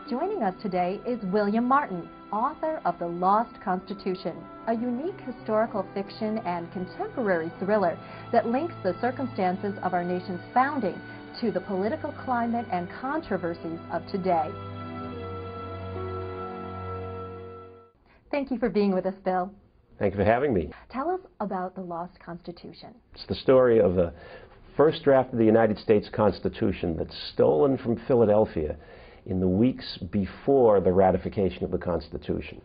Joining us today is William Martin, author of The Lost Constitution, a unique historical fiction and contemporary thriller that links the circumstances of our nation's founding to the political climate and controversies of today. Thank you for being with us, Bill. Thank you for having me. Tell us about The Lost Constitution. It's the story of the first draft of the United States Constitution that's stolen from Philadelphia in the weeks before the ratification of the Constitution.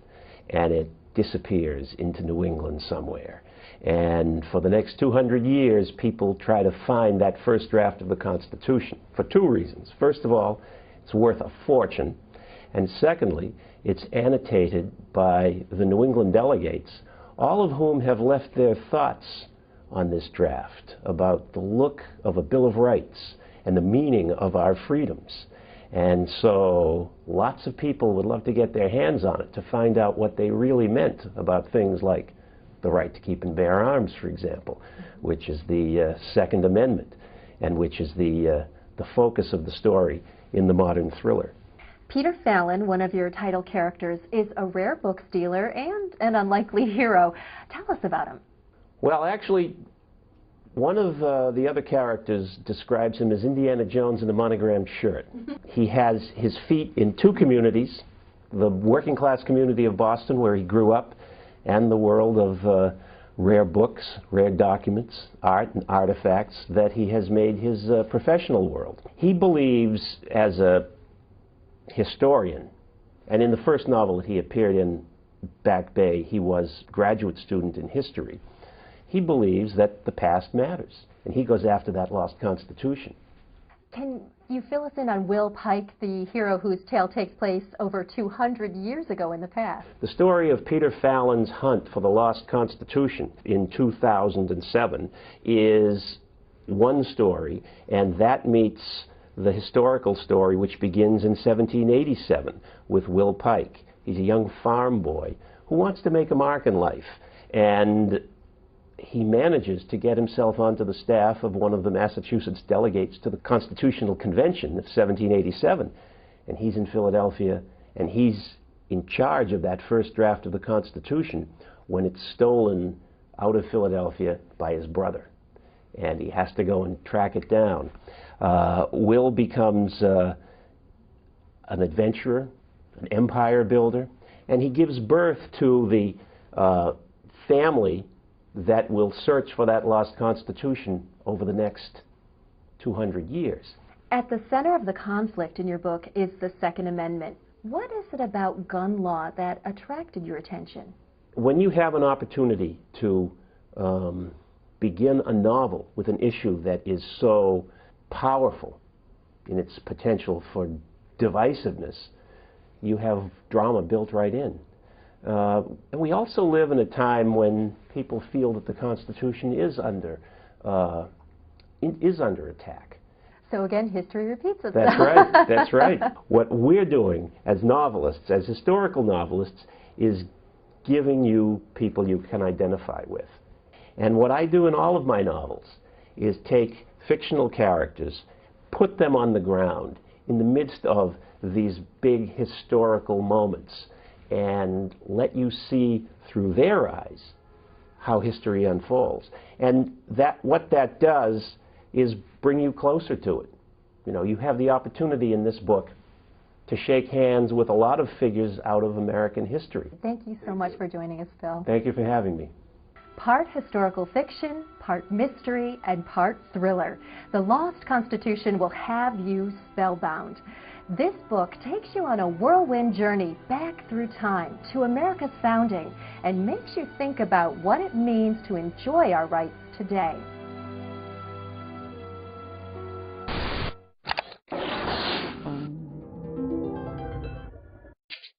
And it disappears into New England somewhere. And for the next 200 years, people try to find that first draft of the Constitution for two reasons. First of all, it's worth a fortune. And secondly, it's annotated by the New England delegates, all of whom have left their thoughts on this draft about the look of a Bill of Rights and the meaning of our freedoms. And so lots of people would love to get their hands on it to find out what they really meant about things like the right to keep and bear arms, for example, which is the Second Amendment, and which is the focus of the story in the modern thriller. Peter Fallon, one of your title characters, is a rare book stealer and an unlikely hero. Tell us about him. Well, actually, one of the other characters describes him as Indiana Jones in a monogrammed shirt. He has his feet in two communities, the working class community of Boston, where he grew up, and the world of rare books, rare documents, art and artifacts that he has made his professional world. He believes, as a historian, and in the first novel that he appeared in, Back Bay, he was a graduate student in history. He believes that the past matters, and he goes after that lost Constitution. Can you fill us in on Will Pike, the hero whose tale takes place over 200 years ago in the past? The story of Peter Fallon's hunt for the lost Constitution in 2007 is one story, and that meets the historical story which begins in 1787 with Will Pike. He's a young farm boy who wants to make a mark in life, and he manages to get himself onto the staff of one of the Massachusetts delegates to the Constitutional Convention of 1787. And he's in Philadelphia, and he's in charge of that first draft of the Constitution when it's stolen out of Philadelphia by his brother. And he has to go and track it down. Will becomes an adventurer, an empire builder, and he gives birth to the family that will search for that lost Constitution over the next 200 years. At the center of the conflict in your book is the Second Amendment. What is it about gun law that attracted your attention? When you have an opportunity to begin a novel with an issue that is so powerful in its potential for divisiveness, you have drama built right in. And we also live in a time when people feel that the Constitution is under attack. So again, history repeats itself. That's right. That's right. What we're doing as novelists, as historical novelists, is giving you people you can identify with. And what I do in all of my novels is take fictional characters, put them on the ground in the midst of these big historical moments, and let you see through their eyes how history unfolds. And what that does is bring you closer to it. You know, you have the opportunity in this book to shake hands with a lot of figures out of American history. Thank you so much for joining us, Phil. Thank you for having me. Part historical fiction, part mystery, and part thriller. The Lost Constitution will have you spellbound. This book takes you on a whirlwind journey back through time to America's founding and makes you think about what it means to enjoy our rights today.